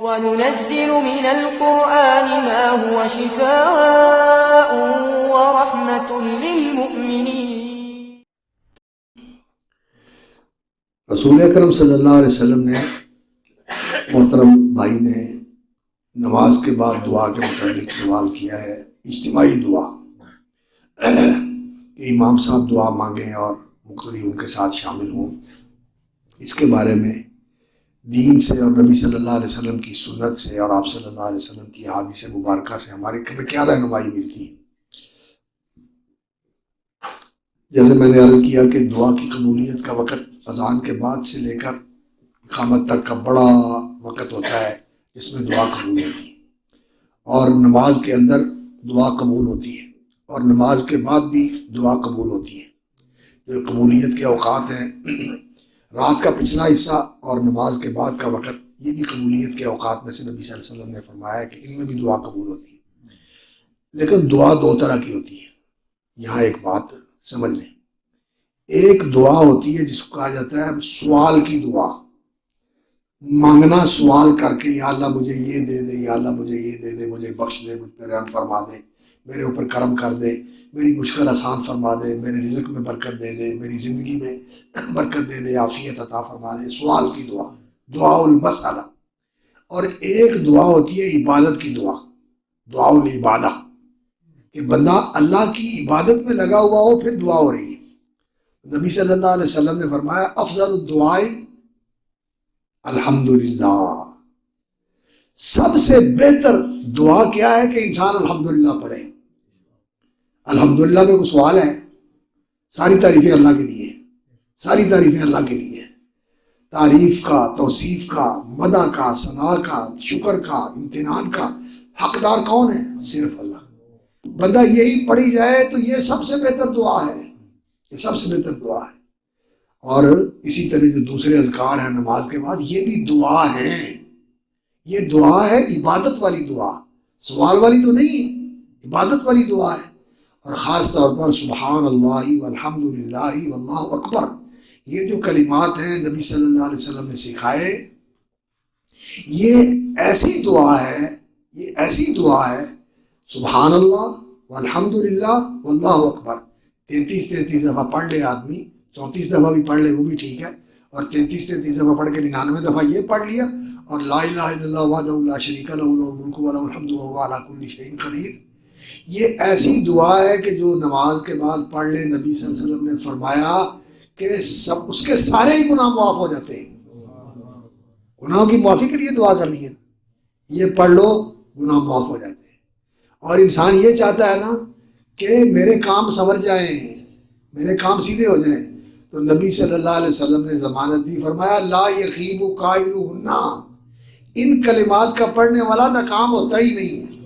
وَنُنَزِّلُ مِنَ الْقُرْآنِ مَا هُوَ شِفَاءٌ وَرَحْمَةٌ لِّلْمُؤْمِنِينَ۔ رسول اکرم صلی اللہ علیہ وسلم نے محترم بھائی نے نماز کے بعد دعا کے متعلق سوال کیا ہے، اجتماعی دعا کہ امام صاحب دعا مانگیں اور مقتدی ان کے ساتھ شامل ہوں، اس کے بارے میں دین سے اور نبی صلی اللہ علیہ وسلم کی سنت سے اور آپ صلی اللہ علیہ وسلم کی احادیث مبارکہ سے ہمارے کیا رہنمائی ملتی ہے۔ جیسے میں نے عرض کیا کہ دعا کی قبولیت کا وقت اذان کے بعد سے لے کر اقامت تک کا بڑا وقت ہوتا ہے جس میں دعا قبول ہوتی ہے، اور نماز کے اندر دعا قبول ہوتی ہے اور نماز کے بعد بھی دعا قبول ہوتی ہے۔ جو قبولیت کے اوقات ہیں، رات کا پچھلا حصہ اور نماز کے بعد کا وقت، یہ بھی قبولیت کے اوقات میں سے نبی صلی اللہ علیہ وسلم نے فرمایا ہے کہ ان میں بھی دعا قبول ہوتی ہے۔ لیکن دعا دو طرح کی ہوتی ہے، یہاں ایک بات سمجھ لیں۔ ایک دعا ہوتی ہے جس کو کہا جاتا ہے سوال کی دعا، مانگنا سوال کر کے، یا اللہ مجھے یہ دے دے، یا اللہ مجھے یہ دے دے، مجھے بخش دے، مجھ پہ رحم فرما دے، میرے اوپر کرم کر دے، میری مشکل آسان فرما دے، میرے رزق میں برکت دے دے، میری زندگی میں برکت دے دے، عافیت عطا فرما دے، سوال کی دعا، دعا المسئلہ۔ اور ایک دعا ہوتی ہے عبادت کی دعا، دعا العبادہ، کہ بندہ اللہ کی عبادت میں لگا ہوا ہو پھر دعا ہو رہی ہے۔ نبی صلی اللہ علیہ وسلم نے فرمایا افضل الدعاء الحمدللہ، سب سے بہتر دعا کیا ہے کہ انسان الحمدللہ پڑھے۔ الحمدللہ میں کوئی سوال ہے؟ ساری تعریفیں اللہ کے لیے، ساری تعریفیں اللہ کے لیے، تعریف کا، توصیف کا، مدح کا، ثنا کا، شکر کا، امتنان کا حقدار کون ہے؟ صرف اللہ۔ بندہ یہی پڑھی جائے تو یہ سب سے بہتر دعا ہے، یہ سب سے بہتر دعا ہے۔ اور اسی طرح جو دوسرے اذکار ہیں نماز کے بعد، یہ بھی دعا ہیں، یہ دعا ہے عبادت والی دعا، سوال والی تو نہیں ہے، عبادت والی دعا ہے۔ اور خاص طور پر سبحان اللہ والحمد للہ واللہ اکبر، یہ جو کلمات ہیں نبی صلی اللہ علیہ وسلم نے سکھائے، یہ ایسی دعا ہے، یہ ایسی دعا ہے، سبحان اللہ والحمد للہ واللہ اکبر 33 دفعہ پڑھ لے آدمی، 34 دفعہ بھی پڑھ لے وہ بھی ٹھیک ہے، اور 33 دفعہ پڑھ کے 99 دفعہ یہ پڑھ لیا، اور لا الہ الا اللہ وحدہ لا شریک لہ لہ الملک و لہ الحمد وہو علی کل شیء قدیر، یہ ایسی دعا ہے کہ جو نماز کے بعد پڑھ لے، نبی صلی اللہ علیہ وسلم نے فرمایا کہ سب اس کے سارے ہی گناہ معاف ہو جاتے ہیں۔ گناہوں کی معافی کے لیے دعا کرنی ہے، یہ پڑھ لو گناہ معاف ہو جاتے ہیں۔ اور انسان یہ چاہتا ہے نا کہ میرے کام سنور جائیں، میرے کام سیدھے ہو جائیں، تو نبی صلی اللہ علیہ وسلم نے ضمانت دی، فرمایا لا یخیب قائلہن، ان کلمات کا پڑھنے والا ناکام ہوتا ہی نہیں ہے،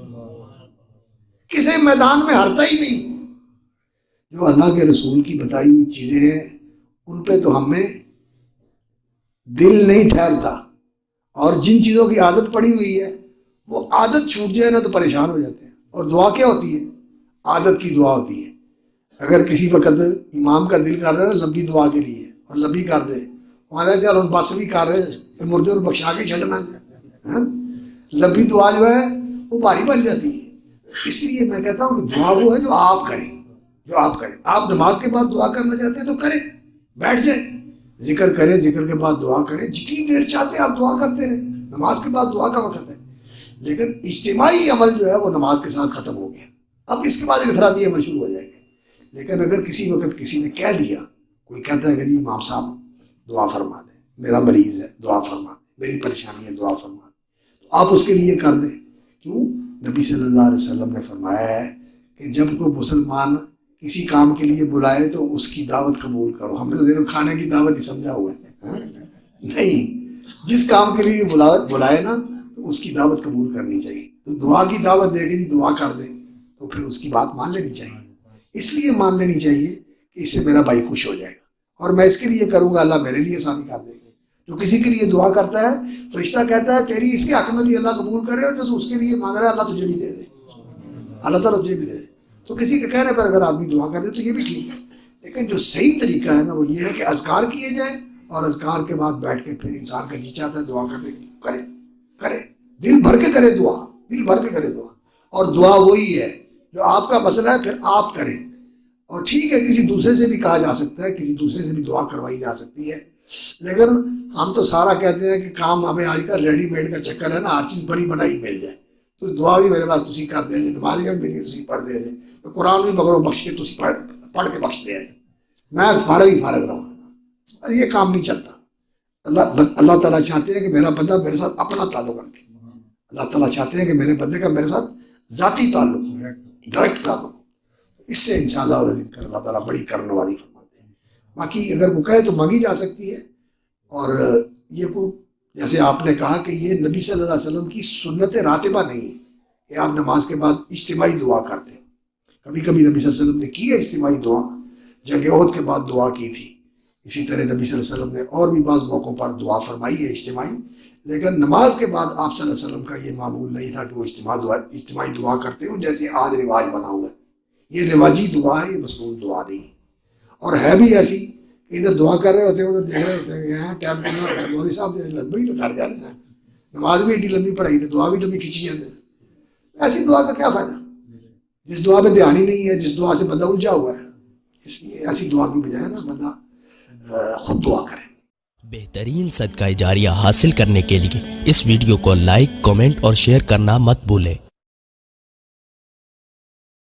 کسی میدان میں ہارتا ہی نہیں۔ جو اللہ کے رسول کی بتائی ہوئی چیزیں ہیں ان پہ تو ہمیں دل نہیں ٹھہرتا، اور جن چیزوں کی عادت پڑی ہوئی ہے وہ عادت چھوٹ جائے نا تو پریشان ہو جاتے ہیں۔ اور دعا کیا ہوتی ہے؟ عادت کی دعا ہوتی ہے۔ اگر کسی وقت امام کا دل کر رہا ہے نا لمبی دعا کے لیے، اور لمبی کر دے، وہاں چل ہم بس بھی کر رہے مردے اور بخشا کے چھڑنا ہے، لمبی دعا جو ہے وہ بھاری بن جاتی ہے۔ اس لیے میں کہتا ہوں کہ دعا وہ ہے جو آپ کریں، جو آپ کریں۔ آپ نماز کے بعد دعا کرنا چاہتے ہیں تو کریں، بیٹھ جائیں، ذکر کریں، ذکر کے بعد دعا کریں، جتنی دیر چاہتے ہیں آپ دعا کرتے رہیں، نماز کے بعد دعا کا وقت ہے۔ لیکن اجتماعی عمل جو ہے وہ نماز کے ساتھ ختم ہو گیا، اب اس کے بعد انفرادی عمل شروع ہو جائے گا۔ لیکن اگر کسی وقت کسی نے کہہ دیا، کوئی کہتا ہے کہ جی امام صاحب دعا فرما دیں، میرا مریض ہے دعا فرما دیں، میری پریشانی ہے دعا فرما دیں، تو آپ اس کے لیے کر دیں۔ کیوں؟ نبی صلی اللہ علیہ وسلم نے فرمایا ہے کہ جب کوئی مسلمان کسی کام کے لیے بلائے تو اس کی دعوت قبول کرو۔ ہم نے تو صرف کھانے کی دعوت ہی سمجھا ہوا ہے، نہیں، جس کام کے لیے بلائے نا تو اس کی دعوت قبول کرنی چاہیے۔ تو دعا کی دعوت دے کے جی دعا کر دیں تو پھر اس کی بات مان لینی چاہیے، اس لیے مان لینی چاہیے کہ اس سے میرا بھائی خوش ہو جائے گا، اور میں اس کے لیے کروں گا اللہ میرے لیے آسانی کر دے گا۔ جو کسی کے لیے دعا کرتا ہے فرشتہ کہتا ہے تیری اس کے حق میں بھی اللہ قبول کرے، اور جو تو اس کے لیے مانگ رہا ہے اللہ تجھے بھی دے دے، اللہ تعالیٰ تجھے بھی دے دے۔ تو کسی کے کہنے پر اگر آدمی دعا کر دے تو یہ بھی ٹھیک ہے، لیکن جو صحیح طریقہ ہے نا وہ یہ ہے کہ اذکار کیے جائیں، اور اذکار کے بعد بیٹھ کے پھر انسان کا جی چاہتا ہے دعا کرنے کے لیے کرے، کرے دعا، دل بھر کے کرے دعا، اور دعا وہی ہے جو آپ کا مسئلہ ہے پھر آپ کریں. اور ٹھیک ہے کسی دوسرے سے بھی کہا جا سکتا ہے، کسی دوسرے سے بھی دعا کروائی جا سکتی ہے، لیکن ہم تو سارا کہتے ہیں کہ کام ہمیں آج کل ریڈی میڈ کا چکر ہے نا، ہر چیز بنی بنائی مل جائے. تو دعا بھی میرے پاس تسی کر دے جے، نماز بھی میری تسی پڑھ دے جے، تو قرآن بھی مگر بخش کے تسی پڑھ کے بخش دے جے، میں فارغ ہی فارغ رہوں. یہ کام نہیں چلتا. اللہ تعالیٰ چاہتے ہیں کہ میرا بندہ میرے ساتھ اپنا تعلق رکھے. اللہ تعالیٰ چاہتے ہیں کہ میرے بندے کا میرے ساتھ ذاتی تعلق ہو، ڈائریکٹ تعلق. اس سے انشاءاللہ اللہ تعالیٰ بڑی کرنے والی فرماتے ہیں. باقی اگر وہ کہے تو مانگی جا سکتی ہے. اور یہ کو جیسے آپ نے کہا کہ یہ نبی صلی اللہ علیہ وسلم کی سنت راتبہ نہیں ہے کہ آپ نماز کے بعد اجتماعی دعا کرتے ہیں. کبھی کبھی نبی صلی اللہ علیہ وسلم نے کی ہے اجتماعی دعا، جنگ احد کے بعد دعا کی تھی. اسی طرح نبی صلی اللہ علیہ وسلم نے اور بھی بعض موقعوں پر دعا فرمائی ہے اجتماعی، لیکن نماز کے بعد آپ صلی اللہ علیہ وسلم کا یہ معمول نہیں تھا کہ وہ اجتماعی دعا کرتے ہوں جیسے آج رواج بنا ہوا ہے. یہ رواجی دعا ہے، یہ مسنون دعا نہیں ہے. اور ہے بھی ایسی کہ ادھر دعا کر رہے ہوتے ہیں ادھر دیکھ رہے ہوتے ہیں کہ یہاں ٹائم کرنا مولوی صاحب لمبی تو کر جا رہے ہیں، نماز بھی ایڈی لمبی پڑھائی تھی، دعا بھی لمبی کھینچی جاتے ہیں. ایسی دعا کا کیا فائدہ جس دعا پہ دھیان ہی نہیں ہے، جس دعا سے بندہ الجھا ہوا ہے. اس لیے ایسی دعا کی بجائے نا بندہ خود دعا کرے. بہترین صدقہ جاریہ حاصل کرنے کے لیے اس ویڈیو کو لائک، کمنٹ اور شیئر کرنا مت بھولیں.